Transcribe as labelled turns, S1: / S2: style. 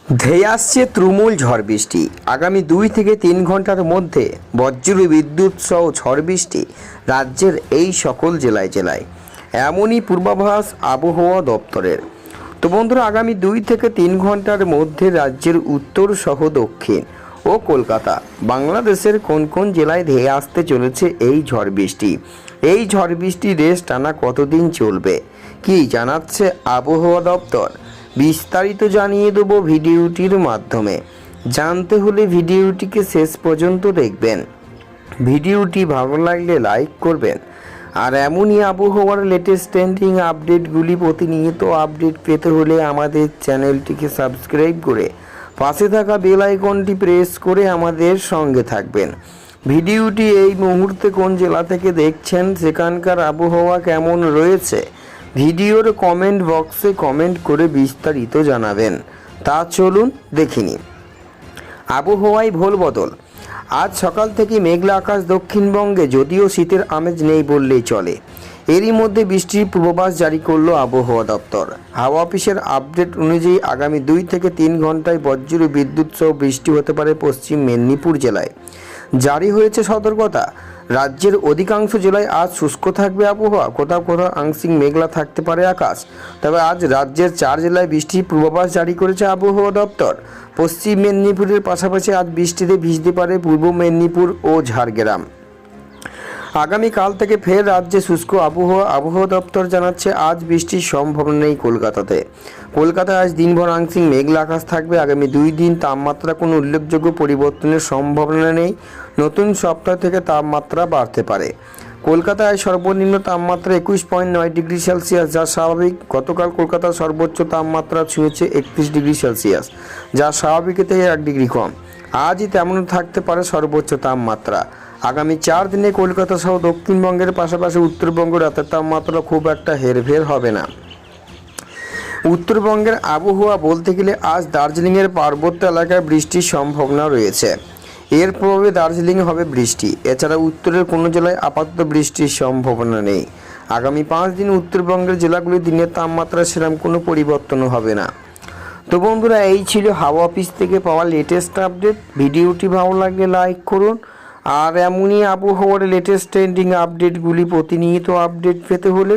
S1: ধেয়ে আসছে তুমুল ঝড় বৃষ্টি। আগামী 2 থেকে 3 ঘন্টার মধ্যে বজ্র বিদ্যুৎ সহ ঝড় বৃষ্টি রাজ্যের এই সকল জেলায় এমনই পূর্বাভাস আবহাওয়া দপ্তরের। তো বন্ধুরা, আগামী 2 থেকে 3 ঘন্টার মধ্যে রাজ্যের উত্তর সহ দক্ষিণ ও কলকাতা, বাংলাদেশের কোন কোন জেলায় ধেয়ে আসতে চলেছে এই ঝড় বৃষ্টি। এই ঝড় বৃষ্টি রেশ টানা কতদিন চলবে, কি জানাচ্ছে আবহাওয়া দপ্তর, বিস্তারিত জানিয়ে দেবো ভিডিওটির মাধ্যমে। জানতে হলে ভিডিওটিকে শেষ পর্যন্ত দেখবেন। ভিডিওটি ভালো লাগলে লাইক করবেন। আর এমনই আবহাওয়ার লেটেস্ট ট্রেন্ডিং আপডেটগুলি প্রতিনিয়ত আপডেট পেতে হলে আমাদের চ্যানেলটিকে সাবস্ক্রাইব করে পাশে থাকা বেল আইকনটি প্রেস করে আমাদের সঙ্গে থাকবেন। ভিডিওটি এই মুহূর্তে কোন জেলা থেকে দেখছেন, সেখানকার আবহাওয়া কেমন রয়েছে, ভিডিওর কমেন্ট বক্সে কমেন্ট করে বিস্তারিত জানাবেন। তা চলুন দেখিনি। আবহাওয়ায় ভোল বদল। আজ সকাল থেকে মেঘলা আকাশ দক্ষিণবঙ্গে, যদিও শীতের আমেজ নেই বললেই চলে। এরই মধ্যে বৃষ্টির পূর্বাভাস জারি করল আবহাওয়া দপ্তর। হাওয়া অফিসের আপডেট অনুযায়ী আগামী 2 থেকে 3 ঘন্টায় বজ্র বিদ্যুৎ সহ বৃষ্টি হতে পারে পশ্চিম মেদিনীপুর জেলায়। জারি হয়েছে সতর্কতা। রাজ্যের অধিকাংশ জেলায় আজ শুষ্ক থাকবে আবহাওয়া, কোথাও কোথাও আংশিক মেঘলা থাকতে পারে আকাশ। তবে আজ রাজ্যের 4 জেলায় বৃষ্টির পূর্বাভাস জারি করেছে আবহাওয়া দপ্তর। পশ্চিম মেদিনীপুরের পাশাপাশি আজ বৃষ্টিতে ভিজতে পারে পূর্ব মেদিনীপুর ও ঝাড়গ্রাম। আগামীকাল থেকে ফের রাজ্যে শুষ্ক আবহাওয়া দপ্তর জানাচ্ছে আজ বৃষ্টির সম্ভাবনা নেই কলকাতাতে। কলকাতায় আজ দিনভর আংশিক মেঘলা আকাশ থাকবে। আগামী 2 দিন তাপমাত্রা কোনো উল্লেখযোগ্য পরিবর্তনের সম্ভাবনা নেই। নতুন সপ্তাহ থেকে তাপমাত্রা বাড়তে পারে। কলকাতায় সর্বনিম্ন তাপমাত্রা 21.9 ডিগ্রি সেলসিয়াস, যা স্বাভাবিক। গতকাল কলকাতার সর্বোচ্চ তাপমাত্রা ছুঁয়েছে 31 ডিগ্রি সেলসিয়াস, যা স্বাভাবিকের থেকে 1 ডিগ্রি কম। আজই তেমন থাকতে পারে সর্বোচ্চ তাপমাত্রা। আগামী 4 দিনে কলকাতা সহ দক্ষিণবঙ্গের পাশাপাশি উত্তরবঙ্গ রাতের তাপমাত্রা খুব একটা হেরফের হবে না। উত্তরবঙ্গের আবহাওয়া বলতে গেলে আজ দার্জিলিংয়ের পার্বত্য এলাকায় বৃষ্টির সম্ভাবনা রয়েছে। এর প্রভাবে দার্জিলিংয়ে হবে বৃষ্টি। এছাড়া উত্তরের কোনো জেলায় আপাতত বৃষ্টির সম্ভাবনা নেই। আগামী 5 দিন উত্তরবঙ্গের জেলাগুলি দিনের তাপমাত্রা সেরকম কোনো পরিবর্তন হবে না। তো বন্ধুরা, এই ছিল হাওয়া অফিস থেকে পাওয়া লেটেস্ট আপডেট। ভিডিওটি ভালো লাগলে লাইক করুন। আর এমনই আবহাওয়ার লেটেস্ট ট্রেন্ডিং আপডেটগুলি প্রতিনিয়ত আপডেট পেতে হলে